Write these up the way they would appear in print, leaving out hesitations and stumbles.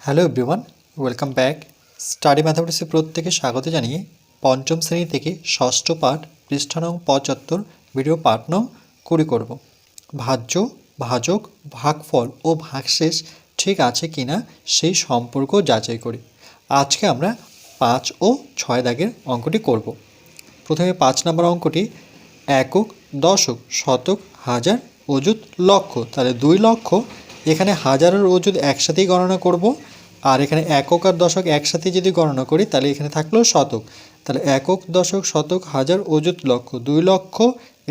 Hello everyone, welcome back. Study ম্যাথামেটিক্সে প্রত্যেকে স্বাগত জানিয়ে পঞ্চম শ্রেণী থেকে ষষ্ঠ পাঠ পৃষ্ঠা নং ৭৫ ভিডিও পাঠ নং ২০ করব। ভাজ্য, ভাজক, ভাগফল ও ভাগশেষ ঠিক আছে কিনা সেই সম্পর্ক যাচাই করি। আজকে আমরা ৫ ও ৬ দাগের অঙ্কটি করব। প্রথমে ৫ নম্বর অঙ্কটি একক, দশক, শতক, হাজার, অযুত, লক্ষ। তাহলে ২ লক্ষ, এখানে হাজারের অযুত একসাথেই গণনা করব। আর এখানে একক আর দশক একসাথে যদি গণনা করি তাহলে এখানে থাকলো শতক। তাহলে একক, দশক, শতক, হাজার, অযুত, লক্ষ। ২ লক্ষ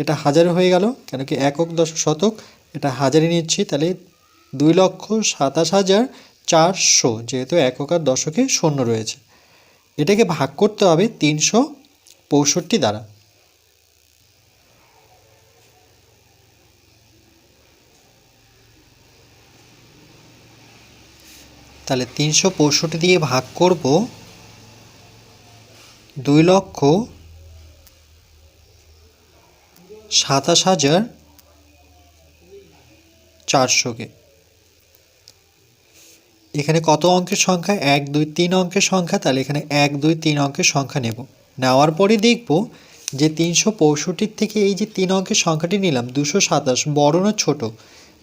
এটা হাজারে হয়ে গেল, কেন কি একক, দশক, শতক এটা হাজারে নিচ্ছি। তাহলে ২,২৭,৪০০, যেহেতু একক আর দশকে শূন্য রয়েছে। এটাকে ভাগ করতে হবে ৩৬৫ দ্বারা। তাহলে ৩৬৫ দিয়ে ভাগ করব ২,২৭,৪০০-কে। এখানে কত অঙ্কের সংখ্যা? ১, ২, ৩ অঙ্কের সংখ্যা। তাহলে এখানে ১, ২, ৩ অঙ্কের সংখ্যা নেব। নেওয়ার পরে দেখব যে ৩৬৫ থেকে এই যে ৩ অঙ্কের সংখ্যাটি নিলাম ২২৭, বড় না ছোট?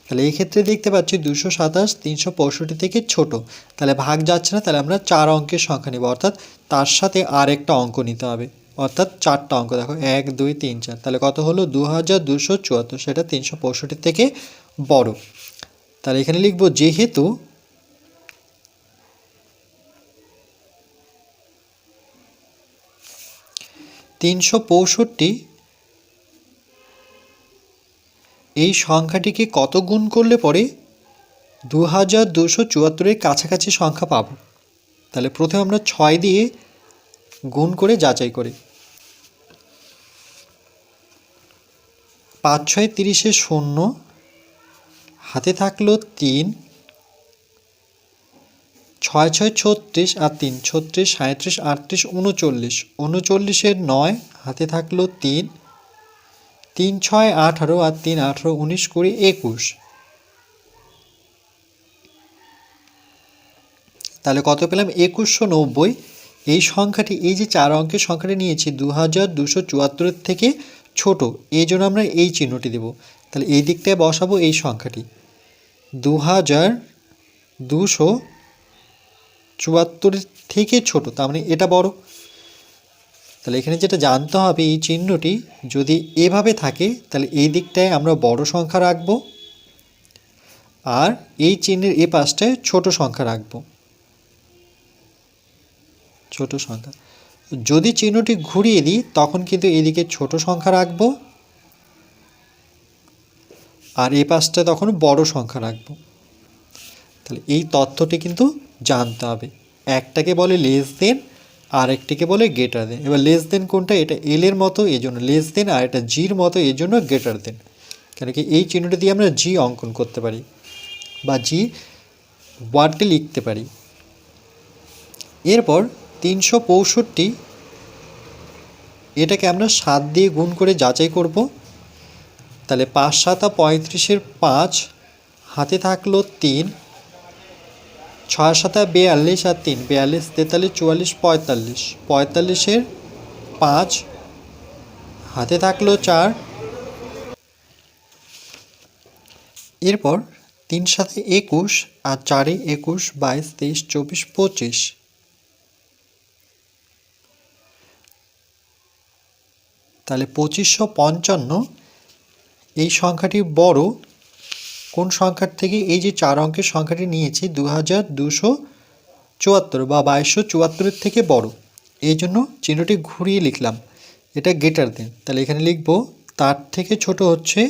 তাহলে এই ক্ষেত্রে দেখতে পাচ্ছি ২২৭ ৩৬৫ থেকে ছোট। তাহলে ভাগ যাচ্ছে না, তাহলে আমরা ৪ অঙ্কের সংখ্যা নেব, অর্থাৎ তার সাথে আর একটা অঙ্ক নিতে হবে, অর্থাৎ ৪টা অঙ্ক। দেখো ১, ২, ৩, ৪। তাহলে কত হলো? ২,২৭৪, সেটা ৩৬৫ থেকে বড়। তাহলে এখানে লিখব যেহেতু (৩৬৫) এই সংখ্যাটিকে কত গুণ করলে পরে ২,২৭৪-এর কাছাকাছি সংখ্যা পাব। তাহলে প্রথমে আমরা ৬ দিয়ে গুণ করে যাচাই করি। ৫, ৬, ৩০-এ ০, হাতে থাকলো ৩, ৬, ৬, ৩৬ আর ৩, ৩৬, ৩৭, ৩৮, ৩৯, ৩৯-এর ৯, হাতে থাকলো ৩, ৩, ৬, ১৮ আর ৩, ১৮, ১৯, ২০, ২১। তাহলে কত পেলাম? ২১৯০। এই সংখ্যাটি, এই যে ৪ অঙ্কের সংখ্যাটি নিয়েছি ২,২৭৪-এর থেকে ছোট, এই জন্য আমরা এই চিহ্নটি দেব। তাহলে এই দিকটায় বসাবো এই সংখ্যাটি ২,২৭৪-এর থেকে ছোট, তার মানে এটা বড়। তাহলে এখানে যেটা জানতে হবে, এই চিহ্নটি যদি এভাবে থাকে তাহলে এই দিকটায় আমরা বড় সংখ্যা রাখব, আর এই চিহ্নের এই পাশটায় ছোট সংখ্যা রাখব, ছোট সংখ্যা। যদি চিহ্নটি ঘুরিয়ে দিই তখন কিন্তু এদিকে ছোট সংখ্যা রাখব, আর এই পাশটা তখন বড় সংখ্যা রাখব। তাহলে এই তথ্যটি কিন্তু জানতে হবে। একটাকে বলে লেস দেন, আর একটিকে বলে গ্রেটার দেন। এবার লেস দেন কোনটা? এটা এল এর মতো, এই জন্য লেস দেন, আর এটা জির মতো, এই জন্য গ্রেটার দেন। কেন কি এই চিহ্নটি দিয়ে আমরা জি অঙ্কন করতে পারি বা জি ওয়ার্ডটি লিখতে পারি। এরপর ৩৬৫, এটাকে আমরা ৭ দিয়ে গুণ করে যাচাই করব। তাহলে ৫, ৭, ৩৫-এর ৫, হাতে থাকলো ৩, ৬, ৭, ৪২ আর ৩, ৪২, ৪৩, ৪৪, ৪৫, ৪৫-এর ৫, হাতে থাকলো ৪। এরপর ৩, ৭, ২১ আর ৪, ২১, ২২, ২৩, ২৪, ২৫। তাহলে ২৫৫৫, এই সংখ্যাটি বড় কোন সংখ্যার থেকে? এই যে ৪ অঙ্কের সংখ্যাটি নিয়েছি ২,২৭৪ বা ২২৭৪-এর থেকে বড়, এই জন্য চিহ্নটি ঘুরিয়ে লিখলাম, এটা গ্রেটার দেন। তাহলে এখানে লিখব তার থেকে ছোট হচ্ছে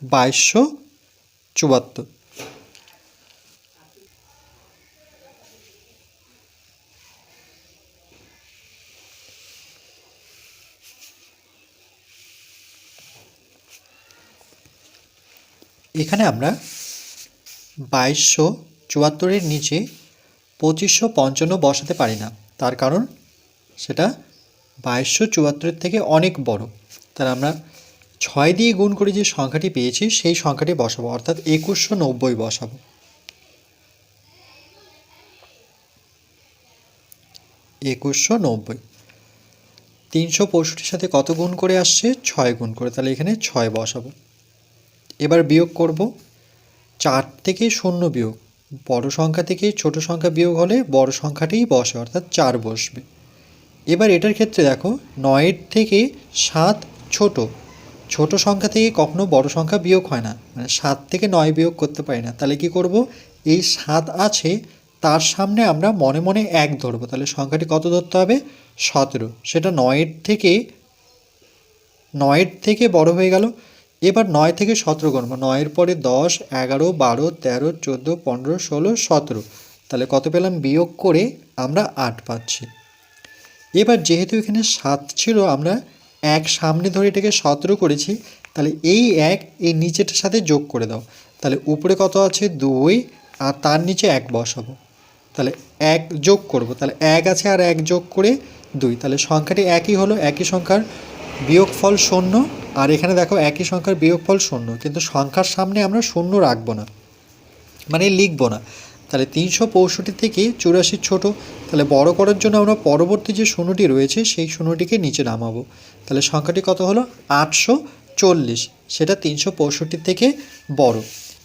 ২২৭৪। এখানে আমরা ২২৭৪-এর নিচে ২৫৫৫ বসাতে পারি না, তার কারণ সেটা ২২৭৪-এর থেকে অনেক বড়। তাহলে আমরা ৬ দিয়ে গুণ করে যে সংখ্যাটি পেয়েছি সেই সংখ্যাটি বসাবো, অর্থাৎ ২১৯০ বসাবো। 2190। 365 সাথে কত গুণ করে আসছে? 6 গুণ করে, তাহলে এখানে 6 বসাবো। এবার বিয়োগ করব। 4 থেকে 0 বিয়োগ, বড় সংখ্যা থেকে ছোট সংখ্যা বিয়োগ হলে বড় সংখ্যাটিই বসে, অর্থাৎ 4 বসবে। এবার এটার ক্ষেত্রে দেখো 9 থেকে 7 ছোট, ছোট সংখ্যা থেকে কখনো বড় সংখ্যা বিয়োগ হয় না, মানে 7 থেকে 9 বিয়োগ করতে পারি না। তাহলে কি করব, এই 7 আছে তার সামনে আমরা মনে মনে 1 ধরবো, তাহলে সংখ্যাটি কত ধরতে হবে? 17। সেটা 9 থেকে বড় হয়ে গেল। এবার 9 থেকে 17 গণব, 9-এর পরে 10, 11, 12, 13, 14, 15, 16, 17। তাহলে কত পেলাম? বিয়োগ করে আমরা 8 পাচ্ছি। এবার যেহেতু এখানে 7 ছিল, আমরা 1 সামনে ধরে এটাকে 17 করেছি, তাহলে এই 1 এই নিচেটার সাথে যোগ করে দাও। তাহলে উপরে কত আছে? 2, আর তার নিচে 1 বসাবো, তাহলে 1 যোগ করব, তাহলে 1 আছে আর 1 যোগ করে 2, তাহলে সংখ্যাটি একই হলো। একই সংখ্যার বিয়োগফল 0, আর এখানে দেখো একই সংখ্যার বিয়োগফল 0, কিন্তু সংখ্যার সামনে আমরা 0 রাখবো না, মানে লিখবো না। তাহলে 365 থেকে 84 ছোট, তাহলে বড় করার জন্য আমরা পরবর্তী যে 0টি রয়েছে সেই 0টিকে নিচে নামাবো। তাহলে সংখ্যাটি কত হলো? 840, সেটা 365 থেকে বড়।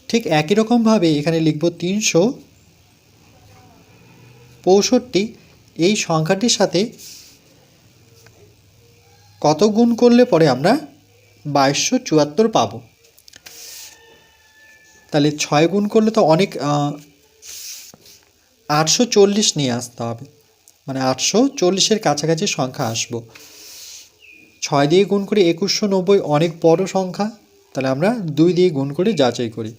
ঠিক একই রকমভাবে এখানে লিখব 365, এই সংখ্যাটির সাথে কত গুণ করলে পরে আমরা 2274 পাবো। তাহলে 6 গুণ করলে তো অনেক, 840 নিয়ে আসতে হবে, মানে 840-এর কাছাকাছি সংখ্যা আসবো। 6 দিয়ে গুণ করে 2190 অনেক বড় সংখ্যা, তাহলে আমরা 2 দিয়ে গুণ করে যাচাই করি।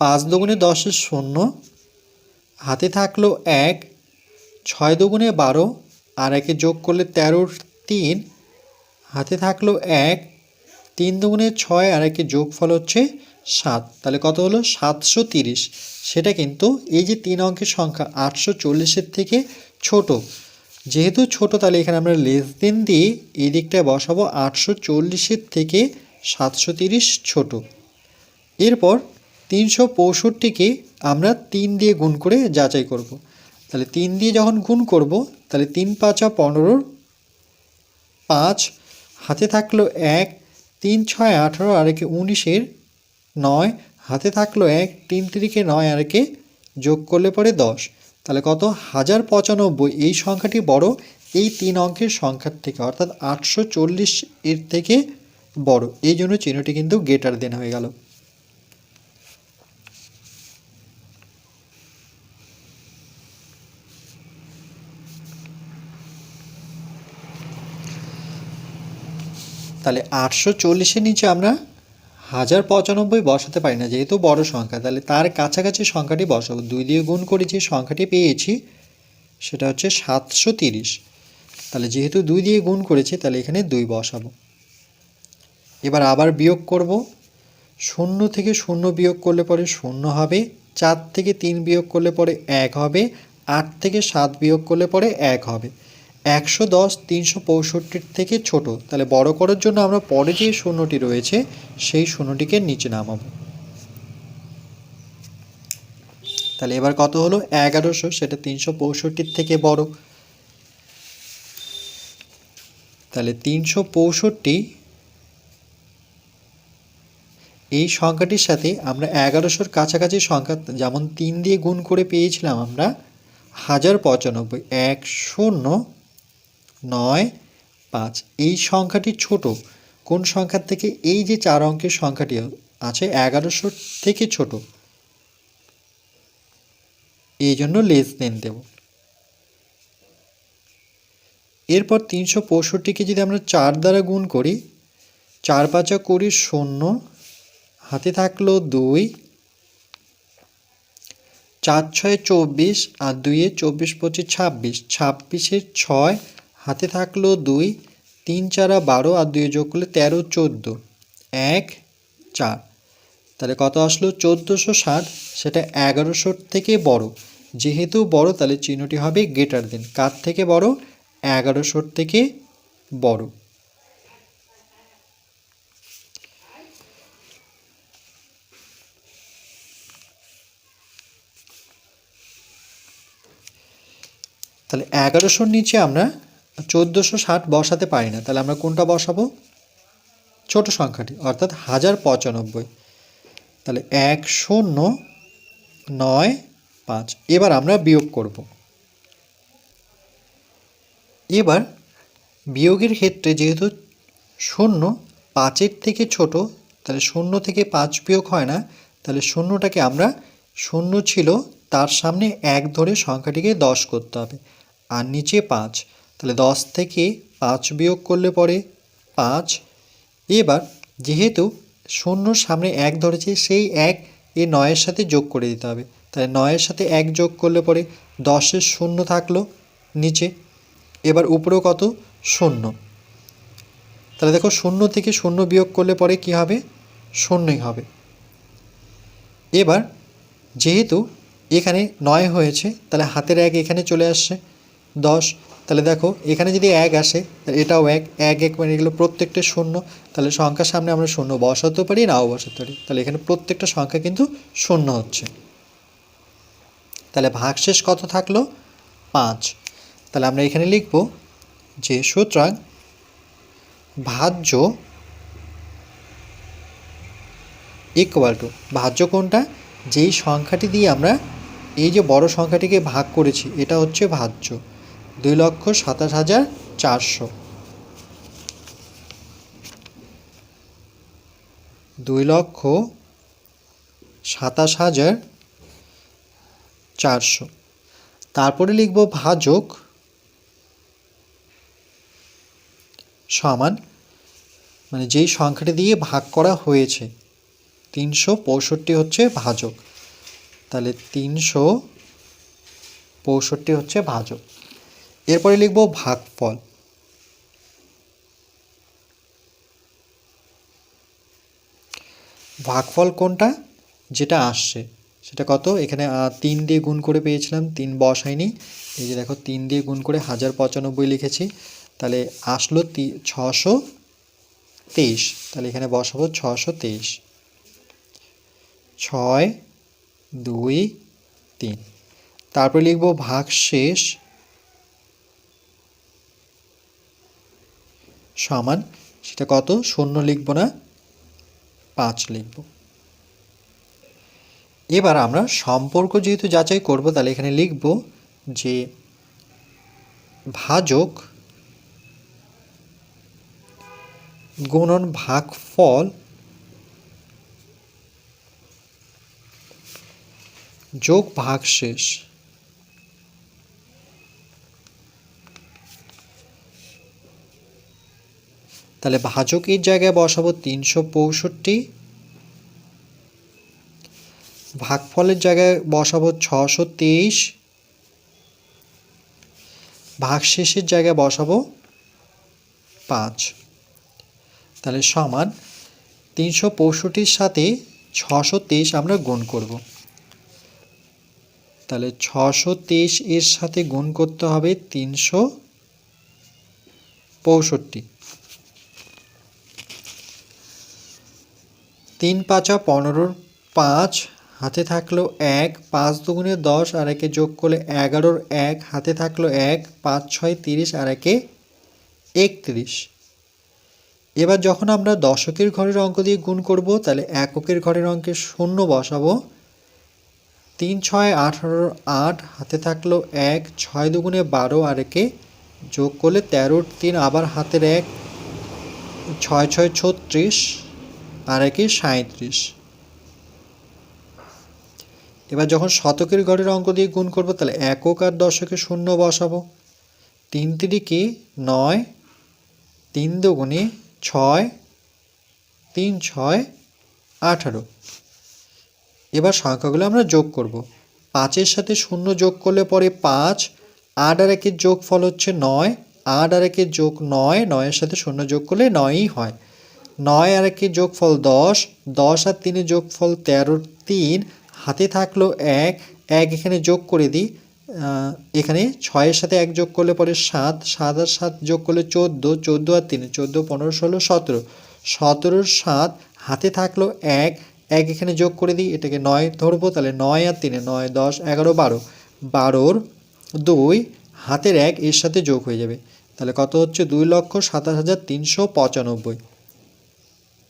5 দুগুণে 10-এর 0, হাতে থাকলো 1, 6 দুগুণে 12, আর একে যোগ করলে 13-র 3, হাতে থাকলো 1, 3 দুগুণে 6, আর একে যোগফল হচ্ছে 7, তাহলে কত হলো? 730। সেটা কিন্তু এই যে 3 অঙ্কের সংখ্যা 840-এর থেকে ছোট, যেহেতু ছোট তাহলে এখানে আমরা লেস দেন দিয়ে এই দিকটায় বসাবো 840-এর থেকে 730 ছোট। এরপর 365-কে আমরা 3 দিয়ে গুণ করে যাচাই করব। তাহলে 3 দিয়ে যখন গুণ করব, তাহলে 3 5 15, 5 হাতে থাকলো 1, 3 6 18, আর একে 19-এর 9, হাতে থাকলো 1, 3 3-কে 9, আর একে যোগ করলে পরে 10, তাহলে কত? 1095। এই সংখ্যাটি বড় এই 3 অঙ্কের সংখ্যার থেকে, অর্থাৎ 840 এর থেকে বড়, এই জন্য চিহ্নটি কিন্তু গ্রেটার দেন হয়ে গেল। তাহলে 840-এর নিচে আমরা 1095 বসাতে পারি না, যেহেতু বড় সংখ্যা, তাহলে তার কাছাকাছি সংখ্যাটি বসাবো। 2 দিয়ে গুণ করে যে সংখ্যাটি পেয়েছি সেটা হচ্ছে 730, তাহলে যেহেতু 2 দিয়ে গুণ করেছি তাহলে এখানে 2 বসাবো। এবার আবার বিয়োগ করব। 0 থেকে 0 বিয়োগ করলে পরে 0 হবে, 4 থেকে 3 বিয়োগ করলে পরে 1 হবে, 8 থেকে 7 বিয়োগ করলে পরে 1 হবে। 110 365-এর থেকে ছোট, তাহলে বড় করার জন্য আমরা পরে যে 0টি রয়েছে সেই 0টিকে নিচে নামাবো। তাহলে এবার কত হলো? 1100, সেটা 365-এর থেকে বড়। তাহলে 365 এই সংখ্যাটির সাথে আমরা 1100-র কাছাকাছি সংখ্যা, যেমন 3 দিয়ে গুণ করে পেয়েছিলাম আমরা 1095, 1095। এই সংখ্যাটি ছোট কোন সংখ্যার থেকে? এই যে 4 অঙ্কের সংখ্যাটি আছে 1100-র থেকে ছোট, এই জন্য লেস দেন দেব। এরপর 365-কে যদি আমরা 4 দ্বারা গুণ করি, 4 5 20, 0 হাতে থাকলো 2, 4 6 24, আর 2 24 25 26, 26-এর 6 হাতে থাকলো 2, 3 4 12, আর 2 যোগ করলে 13 14, 1 4, তাহলে কত আসলো? 1460, সেটা 1100-র থেকে বড়। যেহেতু বড় তাহলে চিহ্নটি হবে গ্রেটার দেন। কার থেকে বড়? 1100-র থেকে বড়। তাহলে 1100-র নিচে আমরা 1460 বসাতে পারি না, তাহলে আমরা কোনটা বসাবো? ছোট সংখ্যাটি, অর্থাৎ 1095। তাহলে 1095। এবার আমরা বিয়োগ করব। এবার বিয়োগের ক্ষেত্রে যেহেতু 0 5-এর থেকে ছোট, তাহলে 0 থেকে 5 বিয়োগ হয় না, তাহলে 0টাকে আমরা 0 ছিল তার সামনে 1 ধরে সংখ্যাটিকে 10 করতে হবে, আর নিচে 5, তাহলে 10 থেকে 5 বিয়োগ করলে পরে 5। এবার যেহেতু 0 সামনে 1 ধরেছে, সেই 1 এই 9-এর সাথে যোগ করে দিতে হবে, তাহলে 9-এর সাথে 1 যোগ করলে পরে 10-এর 0 থাকলো নিচে, এবার উপরেও কত? 0। তাহলে দেখো 0 থেকে 0 বিয়োগ করলে পরে কি হবে? 0ই হবে। এবার যেহেতু এখানে 9 হয়েছে, তাহলে হাতের 1 এখানে চলে আসছে 10, তাহলে দেখো এখানে যদি 1 আসে, তাহলে এটাও 1 1 1 মানে এগুলো প্রত্যেকটা 0, তাহলে সংখ্যার সামনে আমরা 0 বসাতে পারি, নাও বসাতে পারি, তাহলে এখানে প্রত্যেকটা সংখ্যা কিন্তু 0 হচ্ছে। তাহলে ভাগশেষ কত থাকলো? 5। তাহলে আমরা এখানে লিখব যে সুতরাং ভাজ্য ইকুয়াল টু, ভাজ্য কোনটা? যেই সংখ্যাটি দিয়ে আমরা এই যে বড় সংখ্যাটিকে ভাগ করেছি, এটা হচ্ছে ভাজ্য, 2,27,400। 2,27,400। তারপরে লিখব ভাজক সমান, মানে যেই সংখ্যাটি দিয়ে ভাগ করা হয়েছে, 365 হচ্ছে ভাজক, তাহলে 365 হচ্ছে ভাজক। এরপরে লিখব ভাগফল। ভাগফল কোনটা? যেটা আসছে সেটা কত? এখানে 3 দিয়ে গুণ করে পেয়েছিলাম, 3 বসাইনি, এই যে দেখো 3 দিয়ে গুণ করে 1095 লিখেছি, তাহলে আসলো 623, তাহলে এখানে বসাবো 623। 6 2 3। তারপরে লিখব ভাগশেষ সমান, সেটা কত? 0 লিখব না, 5 লিখব। এবার আমরা সম্পর্ক যেহেতু যাচাই করব, তাহলে এখানে লিখব যে ভাজক গুণন ভাগফল যোগ ভাগশেষ। তাহলে ভাজকের জায়গায় বসাবো 365, ভাগফলের জায়গায় বসাবো 623, ভাগশেষের জায়গায় বসাবো 5। তাহলে সমান 365-র সাথে 623 আমরা গুণ করব, তাহলে 623 এর সাথে গুণ করতে হবে 365। 3 5 15, 5 হাতে থাকলো 1, 5 দুগুণে 10, আর একে যোগ করলে 11, 1 হাতে থাকলো 1, 5 6 30, আর একে 31। এবার যখন আমরা দশকের ঘরের অঙ্ক দিয়ে গুণ করব, তাহলে এককের ঘরের অঙ্কে 0 বসাবো, 3 6 18, 8 হাতে থাকলো 1, 6 দুগুণে 12, আর একে যোগ করলে 13, 3 আবার হাতের 1, 6 6 36, আর একে 37। এবার যখন শতকের ঘরের অঙ্ক দিয়ে গুণ করব, তাহলে একক আর দশকে 0 বসাবো, 3 3 9, 3 দুগুণে 6, 3 6 18। এবার সংখ্যাগুলো আমরা যোগ করব, 5-এর সাথে 0 যোগ করলে পরে 5, 8 আর একের যোগফল হচ্ছে 9, 8 আর একের যোগ 9, 9-এর সাথে 0 যোগ করলে 9ই হয়, 9 আর একের যোগফল 10, 10 আর 3-এর যোগফল 13, 3 হাতে থাকলো 1, 1 এখানে যোগ করে দিই, এখানে 6-এর সাথে 1 যোগ করলে পরে 7, 7 আর 7 যোগ করলে 14, 14 আর 3 14, 15 16 17, 17 7 হাতে থাকলো 1, 1 এখানে যোগ করে দিই, এটাকে 9 ধরবো, তাহলে 9 আর 3 9 10 11 12, 12 2 হাতের 1 এর সাথে যোগ হয়ে যাবে, তাহলে কত হচ্ছে 2,27,395।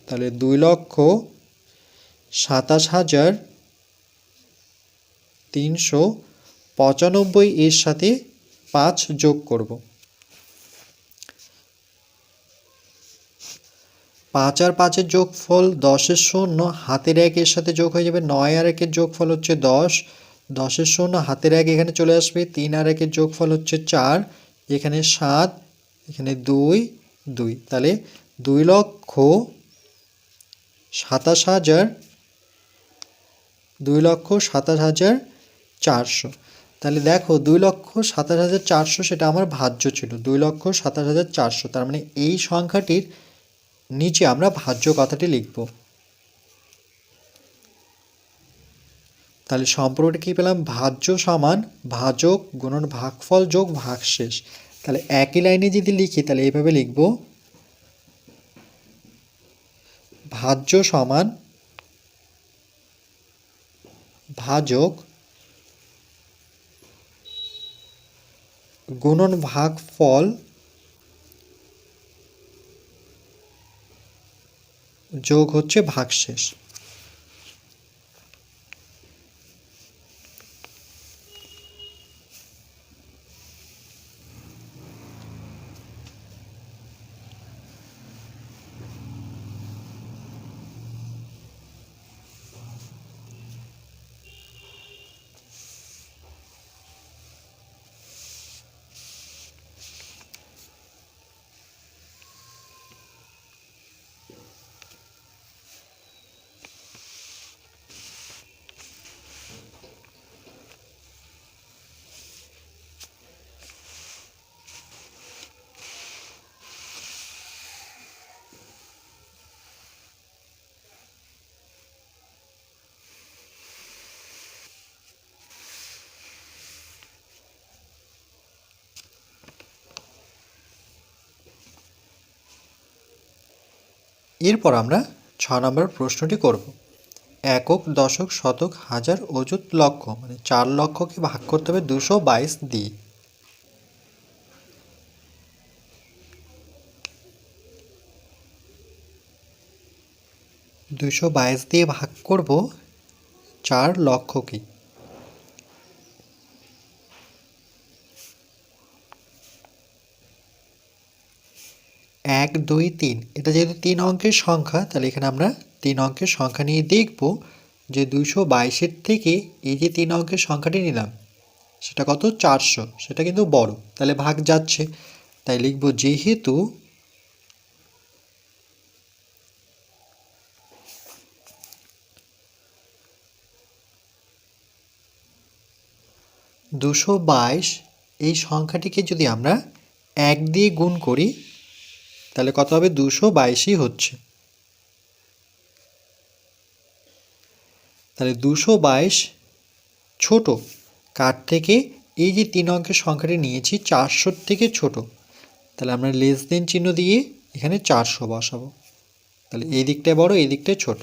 তাহলে 2,27,395 এর সাথে 5 যোগ করব। 5 আর 5-এর যোগফল 10-এর শূন্য, হাতের 1 এর সাথে যোগ হয়ে যাবে। 9 আর 1-এর যোগফল হচ্ছে 10, 10-এর শূন্য, হাতের 1 এখানে চলে আসবে। 3 আর 1-এর যোগফল হচ্ছে 4, এখানে 7, এখানে 2, 2। তাহলে 2,27,400। তাহলে দেখো 2,27,400 সেটা আমার ভাজ্য ছিল, 2,27,400। তার মানে এই সংখ্যাটির নিচে আমরা ভাজ্য কথাটি লিখব। তাহলে সম্পর্কটা কী পেলাম? ভাজ্য সমান ভাজক গুণন ভাগফল যোগ ভাগশেষ। তাহলে একই লাইনে যদি লিখি তাহলে এইভাবে লিখব, ভাজ্য সমান ভাজক গুণন ভাগফল যোগ হচ্ছে ভাগশেষ। এরপর আমরা 6 নম্বর প্রশ্নটি করব। একক, দশক, শতক, হাজার, অযুত, লক্ষ, মানে 4 লক্ষকে ভাগ করতে হবে 222 দিয়ে। দুশো 22 দিয়ে ভাগ করব 4 লক্ষকে। এক, দুই, তিন, এটা যেহেতু 3 অঙ্কের সংখ্যা, তাহলে এখানে আমরা 3 অঙ্কের সংখ্যা নিয়ে দেখব যে 222-এর থেকে এই যে 3 অঙ্কের সংখ্যাটি নিলাম সেটা কত? 400, সেটা কিন্তু বড়, তাহলে ভাগ যাচ্ছে। তাই লিখব যেহেতু 222 এই সংখ্যাটিকে যদি আমরা 1 দিয়ে গুণ করি তাহলে কত হবে? 222ই হচ্ছে। তাহলে 222 ছোট কার থেকে? এই যে 3 অঙ্কের সংখ্যাটি নিয়েছি 400 থেকে ছোট, তাহলে আমরা লেস দেন চিহ্ন দিয়ে এখানে 400 বসাবো। তাহলে এই দিকটায় বড়, এই দিকটায় ছোট।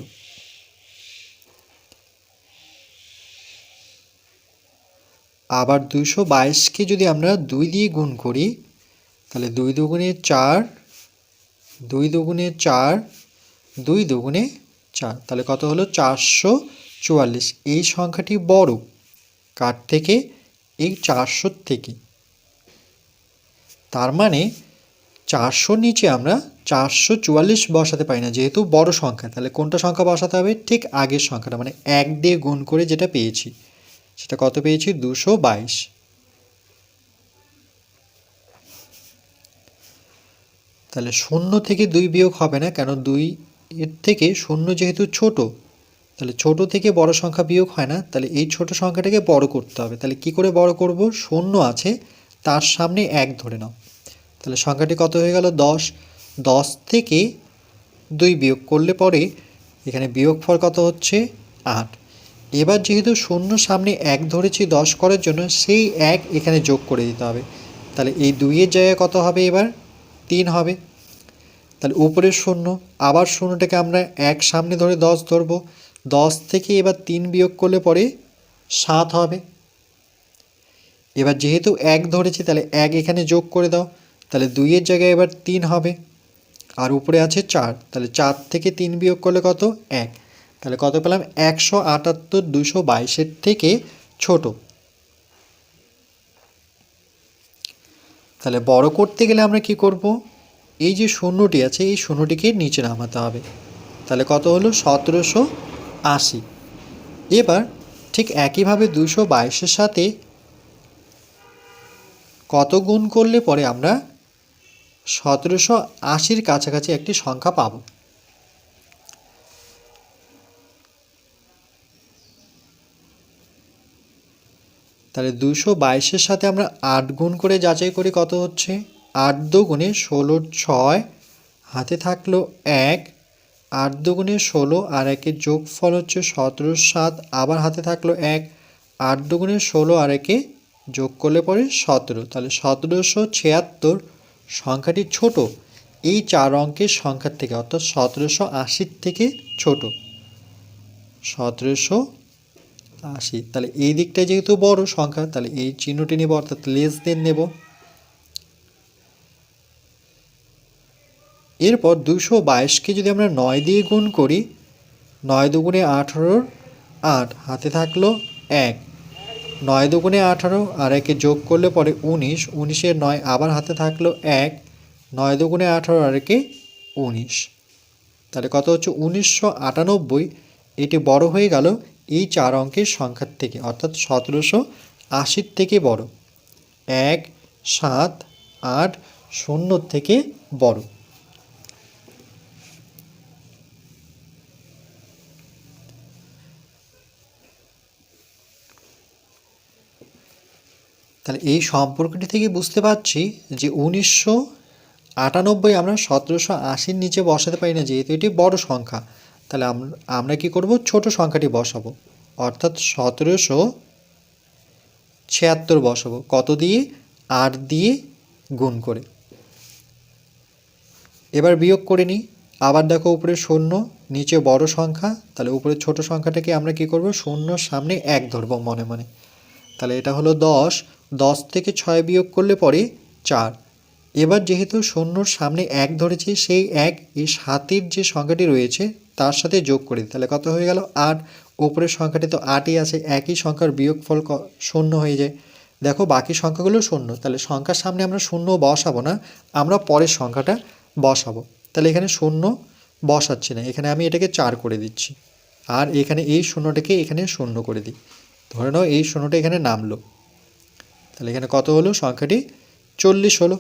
আবার 222কে যদি আমরা 2 দিয়ে গুণ করি তাহলে 2 দুগুণে 4, 2 দুগুণে 4, 2 দুগুণে 4, তাহলে কত হলো? 444। এই সংখ্যাটি বড় কার থেকে? এই 400 থেকে। তার মানে 400-র নিচে আমরা 444 বসাতে পারি না, যেহেতু বড় সংখ্যা। তাহলে কোনটা সংখ্যা বসাতে হবে? ঠিক আগের সংখ্যাটা, মানে 1 দিয়ে গুণ করে যেটা পেয়েছি সেটা কত পেয়েছি? 222। তাহলে 0 থেকে 2 বিয়োগ হবে না, কেন 2 এর থেকে 0 যেহেতু ছোট, তাহলে ছোট থেকে বড় সংখ্যা বিয়োগ হয় না। তাহলে এই ছোট সংখ্যাটাকে বড় করতে হবে। তাহলে কি করে বড় করব? 0 আছে, তার সামনে 1 ধরে নাও। তাহলে সংখ্যাটি কত হয়ে গেল? 10। 10 থেকে 2 বিয়োগ করলে পরে এখানে বিয়োগফল কত হচ্ছে? 8। এবার যেহেতু 0 সামনে 1 ধরেছি 10 করার জন্য, সেই 1 এখানে যোগ করে দিতে হবে। তাহলে এই 2-এর জায়গায় কত হবে? এবার 3 হবে। তাহলে উপরের 0, আবার 0টাকে আমরা 1 সামনে ধরে 10 ধরবো। 10 থেকে এবার 3 বিয়োগ করলে পরে 7 হবে। এবার যেহেতু 1 ধরেছি তাহলে 1 এখানে যোগ করে দাও, তাহলে 2-এর জায়গায় এবার 3 হবে, আর উপরে আছে 4, তাহলে 4 থেকে 3 বিয়োগ করলে কত? 1। তাহলে কত পেলাম? 178 222-এর থেকে ছোট। তাহলে বড় করতে গেলে আমরা কি করব? এই যে শূন্যটি আছে এই শূন্যটিকে নিচে নামাতে হবে। তাহলে কত হলো? 1780। এবার ঠিক একইভাবে 222-এর সাথে কত গুণ করলে পরে আমরা 1780-র কাছাকাছি একটি সংখ্যা পাব? তাহলে 222-এর সাথে আমরা 8 গুণ করে যাচাই করি কত হচ্ছে। 8 দুগুণে 16, 6 হাতে থাকলো 1, 8 দুগুণে 16 আর 1-এর যোগফল হচ্ছে 17, 7 আবার হাতে থাকলো 1, 8 দুগুণে 16 আর 1-এ যোগ করলে পরে 17, তাহলে 1776 সংখ্যাটি ছোট এই 4 অঙ্কের সংখ্যার থেকে, অর্থাৎ 1780 থেকে ছোট। 1780, তাহলে এই দিকটায় যেহেতু বড় সংখ্যা তাহলে এই চিহ্নটি নেব, অর্থাৎ লেস দেন নেব। এরপর 222-কে যদি আমরা 9 দিয়ে গুণ করি, 9 দুগুণে 18, 8 হাতে থাকলো 1, 9 দুগুণে 18 আর 1-এ যোগ করলে পরে 19, 19-এর 9 আবার হাতে থাকলো 1, 9 দুগুণে 18 আর 1-এ 19, তাহলে কত হচ্ছে? 1998। এটি বড় হয়ে গেল এই 4 অঙ্কের সংখ্যার থেকে, অর্থাৎ 1780 থেকে বড়। 1, 7, 8, 0 থেকে বড়। তাহলে এই সম্পর্কটি থেকে বুঝতে পারছি যে 1998 আমরা 1780-র নিচে বসাতে পারি না, যেহেতু এটি বড় সংখ্যা। তাহলে আমরা কি করব? ছোট সংখ্যাটি বসাবো, অর্থাৎ 1776 বসাবো। কত দিয়ে? 8 দিয়ে গুণ করে। এবার বিয়োগ করে নিই। আবার দেখো উপরে 0, নিচে বড় সংখ্যা, তাহলে উপরে ছোট সংখ্যাটাকে আমরা কি করব? 0-র সামনে 1 ধরবো মনে মনে। তাহলে এটা হলো 10, 10 থেকে 6 বিয়োগ করলে পরে 4। এবার যেহেতু 0-র সামনে 1 ধরেছি, সেই 1 এই 7-এর যে সংখ্যাটি রয়েছে তার সাথে যোগ করি, তাহলে কত হয়ে গেল? 8। উপরের সংখ্যাটি তো 8ই আছে, একই সংখ্যার বিয়োগফল 0 হয়ে যায়। দেখো বাকি সংখ্যাগুলো 0, তাহলে সংখ্যার সামনে আমরা 0 বসাবো না, আমরা পরের সংখ্যাটা বসাবো। তাহলে এখানে 0 বসাচ্ছি না, এখানে আমি এটাকে 4 করে দিচ্ছি, আর এখানে এই 0টাকে এখানে 0 করে দিই। ধরে নাও এই 0টা এখানে নামলো, তাহলে এখানে কত হলো? সংখ্যাটি 40 হলো।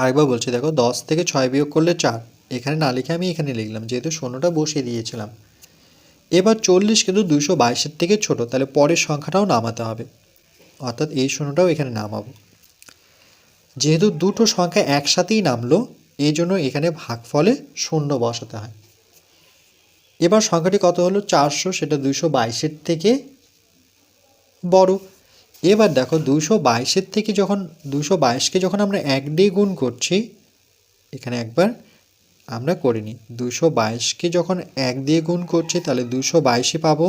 আরেকবার বলছি, দেখো 10 থেকে 6 বিয়োগ করলে 4, এখানে না লিখে আমি এখানে লিখলাম যেহেতু 0টা বসিয়ে দিয়েছিলাম। এবার 40 কিন্তু 222-এর থেকে ছোট, তাহলে পরের সংখ্যাটাও নামাতে হবে, অর্থাৎ এই 0টাও এখানে নামাবো। যেহেতু দুটো সংখ্যা একসাথেই নামলো এই জন্য এখানে ভাগফলে 0 বসাতে হয়। এবার সংখ্যাটি কত হলো? 400, সেটা 222-এর থেকে বড়। এবার দেখো 222-এর থেকে যখন 222-কে যখন আমরা 1 দিয়ে গুণ করছি, এখানে একবার আমরা করে নিই। 222-কে যখন 1 দিয়ে গুণ করছি তাহলে 222-ই পাবো।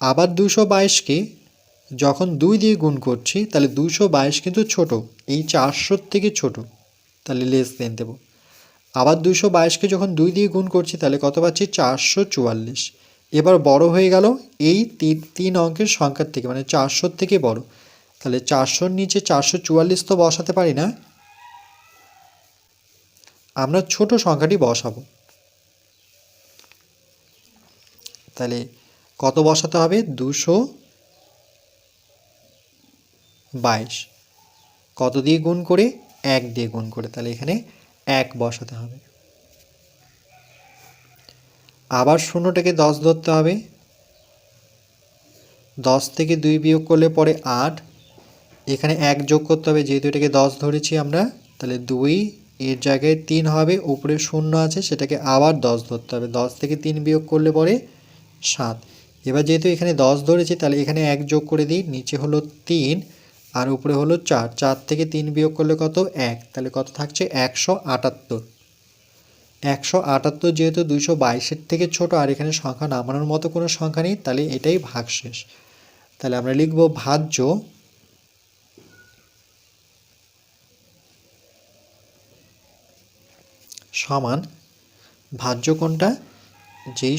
আবার 222-কে যখন 2 দিয়ে গুণ করছি তাহলে 222 কিন্তু ছোট, এই 400 থেকে ছোট, তাহলে লেস দেন দেব। আবার 222-কে যখন 2 দিয়ে গুণ করছি তাহলে কত পাচ্ছি? 444। এবার বড় হয়ে গেল এই 3 অঙ্কের সংখ্যার থেকে, মানে 400 থেকে বড়। তাহলে 400-র নিচে 444 তো বসাতে পারি না, আমরা ছোট সংখ্যাটি বসাবো। তাহলে কত বসাতে হবে? 222। কত দিয়ে গুণ করে? 1 দিয়ে গুণ করে, তাহলে এখানে 1 বসাতে হবে। আবার 0টাকে 10 ধরতে হবে, 10 থেকে 2 বিয়োগ করলে পরে 8, এখানে 1 যোগ করতে হবে যেহেতু এটাকে 10 ধরেছি আমরা, তাহলে 2 এর জায়গায় 3 হবে, উপরে 0 আছে সেটাকে আবার 10 ধরতে হবে, 10 থেকে 3 বিয়োগ করলে পরে 7। এবার যেহেতু এখানে 10 ধরেছি তাহলে এখানে 1 যোগ করে দিই, নিচে হলো 3 আর উপরে হলো 4, 4 থেকে 3 বিয়োগ করলে কত? 1, তাহলে কত থাকছে? 178। 178 যেহেতু 222-এর থেকে ছোট আর এখানে সংখ্যা নামানোর মতো কোনো সংখ্যা নেই, তাহলে এটাই ভাগশেষ। তাহলে আমরা লিখব ভাজ্য সমান, ভাজ্য কোনটা, যেই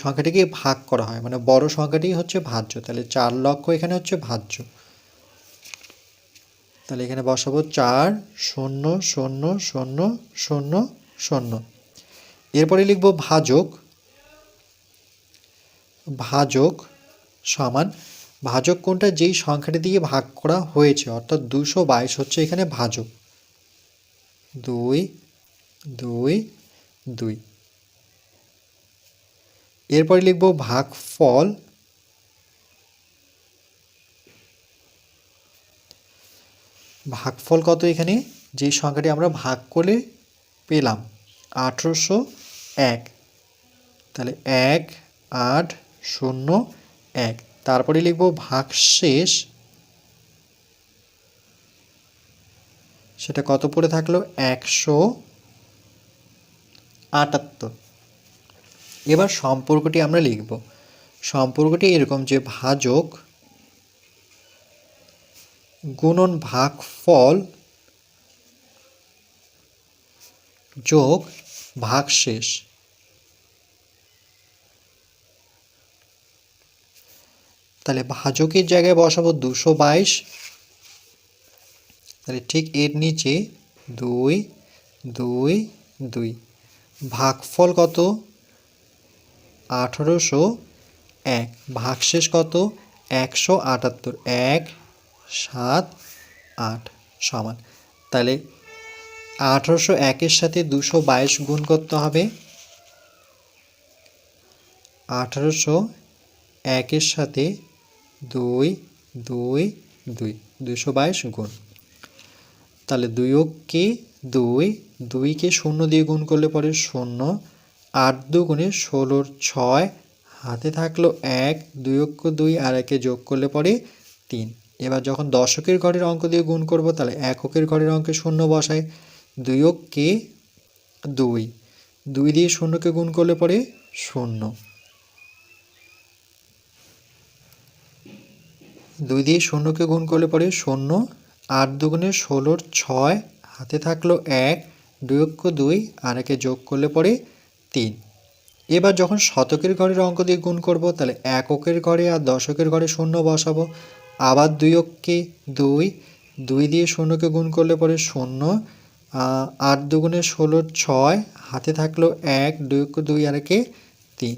সংখ্যাটিকে ভাগ করা হয়, মানে বড় সংখ্যাটি হচ্ছে ভাজ্য। তাহলে 4 লক্ষ এখানে হচ্ছে ভাজ্য। তাহলে এখানে বসাবো 4 0 0 0 0 0। এরপরে লিখব ভাজক, ভাজক সমান, ভাজক কোনটা, যেই সংখ্যাটি দিয়ে ভাগ করা হয়েছে, অর্থাৎ 222 হচ্ছে এখানে ভাজক। 2 2 2। এরপরে লিখব ভাগফল, ভাগফল কত এখানে, যেই সংখ্যাটি আমরা ভাগ করে পেলাম 1801। তাহলে 1 8 0 1। তারপরে লিখব ভাগশেষ, সেটা কত পড়ে থাকলো 178। এবার সম্পর্কটি আমরা লিখব। সম্পর্কটি এরকম যে ভাজক গুণন ভাগফল যোগ ভাগশেষ। তাহলে ভাজকের জায়গায় বসাবো 222, তাহলে ঠিক এর নিচে 2 2 2। ভাগফল কত 1801, ভাগশেষ কত 178, 1 7 8 সমান। তাহলে 1801-এর সাথে 222 গুণ করতে হবে, 1801-এর সাথে 2 2 2, 222 গুণ। তাহলে 2 কে 2, 2কে 0 দিয়ে গুণ করলে পরে 0, 8 দুগুণে 16, 6 হাতে থাকলো 1, 2 2 আর 1-এ যোগ করলে পরে 3। এবার যখন দশকের ঘরের অঙ্ক দিয়ে গুণ করব, তাহলে এককের ঘরের অঙ্কে 0 বসাই, 2 কে 2, 2 দিয়ে 0-কে গুণ করলে পরে 0, 2 দিয়ে 0-কে গুণ করলে পরে 0, 8 দুগুণে 16, 6 হাতে থাকলো 1, 2 2 আর 1-এ যোগ করলে পরে 3। এবার যখন শতকের ঘরের অঙ্ক দিয়ে গুণ করব, তাহলে এককের ঘরে আর দশকের ঘরে 0 বসাবো, আবার 2 কে 2, 2 দিয়ে 0-কে গুণ করলে পরে 0, 8 দুগুণে 16, 6 হাতে থাকলো 1, 2 2 আর 1-এ 3।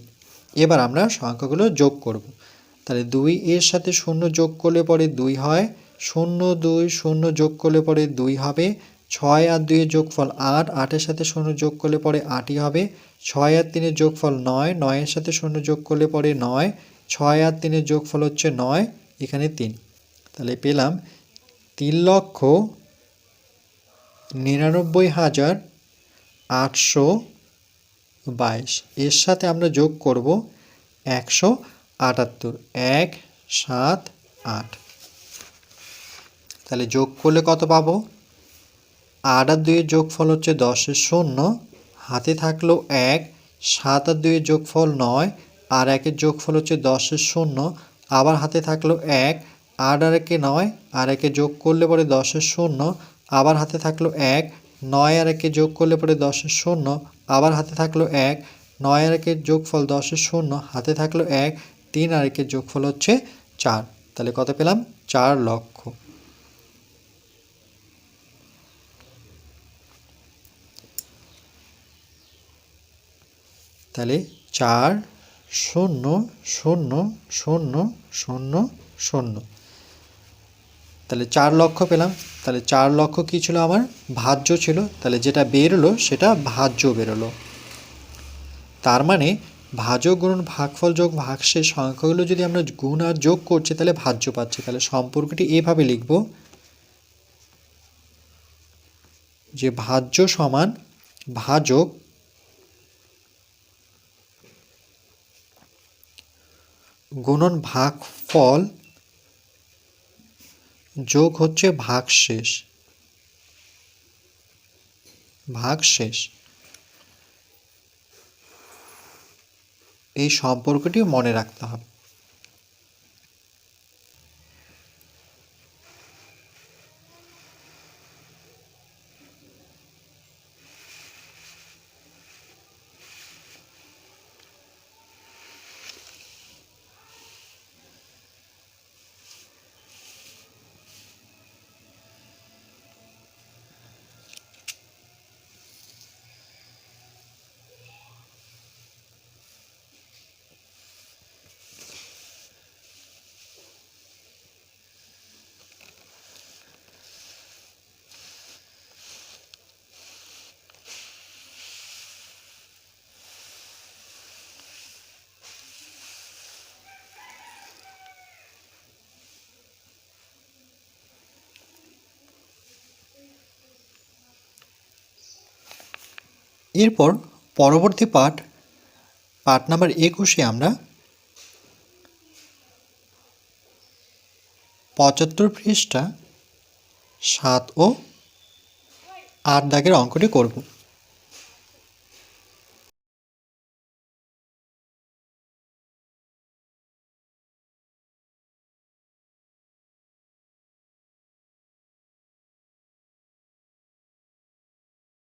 এবার আমরা সংখ্যাগুলো যোগ করব। তাহলে 2 এর সাথে 0 যোগ করলে পরে 2 হয়, 0 2 0 যোগ করলে পরে 2 হবে, 6 আর 2 এর যোগফল 8, 8-এর সাথে 0 যোগ করলে পরে 8ই হবে, 6 আর 3 এর যোগফল 9, 9-এর সাথে 0 যোগ করলে পরে 9, 6 আর 3 এর যোগফল হচ্ছে 9, এখানে 3। তাহলে পেলাম 3,99,822। এর সাথে আমরা যোগ করব 178, 1 7 8। তাহলে যোগ করলে কত পাবো, 8 আর 2 এর যোগফল হচ্ছে 10-এর 0, হাতে থাকলো 1, 7 আর 2 এর যোগফল 9 আর 1-এর যোগফল হচ্ছে 10-এর 0, আবার হাতে থাকলো 1, 8 আর 1-এ 9 আর 1-এ যোগ করলে পরে 10-এর 0, আবার হাতে থাকলো 1, 9 আর 1-এ যোগ করলে পরে 10-এর 0, আবার হাতে থাকলো 1, 9 আর 1-এর যোগফল 10-এর 0, হাতে থাকলো 1, 3 আর 1-এর যোগফল হচ্ছে 4। তাহলে কত পেলাম 4 লক্ষ। তাহলে 4 0 0 0 0 0। তাহলে 4 লক্ষ পেলাম। তাহলে 4 লক্ষ কী ছিল আমার, ভাজ্য ছিল। তাহলে যেটা বেরোলো সেটা ভাজ্য বেরোলো। তার মানে ভাজক গুণন ভাগফল যোগ ভাগশেষ সংখ্যাগুলো যদি আমরা গুণ আর যোগ করছি, তাহলে ভাজ্য পাচ্ছি। তাহলে সম্পর্কটি এভাবে লিখব যে ভাজ্য সমান ভাজক গুণন ভাগফল যোগ হচ্ছে ভাগশেষ। ভাগশেষ। এই সম্পর্কটিও মনে রাখতে হবে। এরপর পরবর্তী পাঠ নাম্বার 21-এ আমরা 75 পৃষ্ঠা 7 ও 8 দাগের অঙ্কটি করব।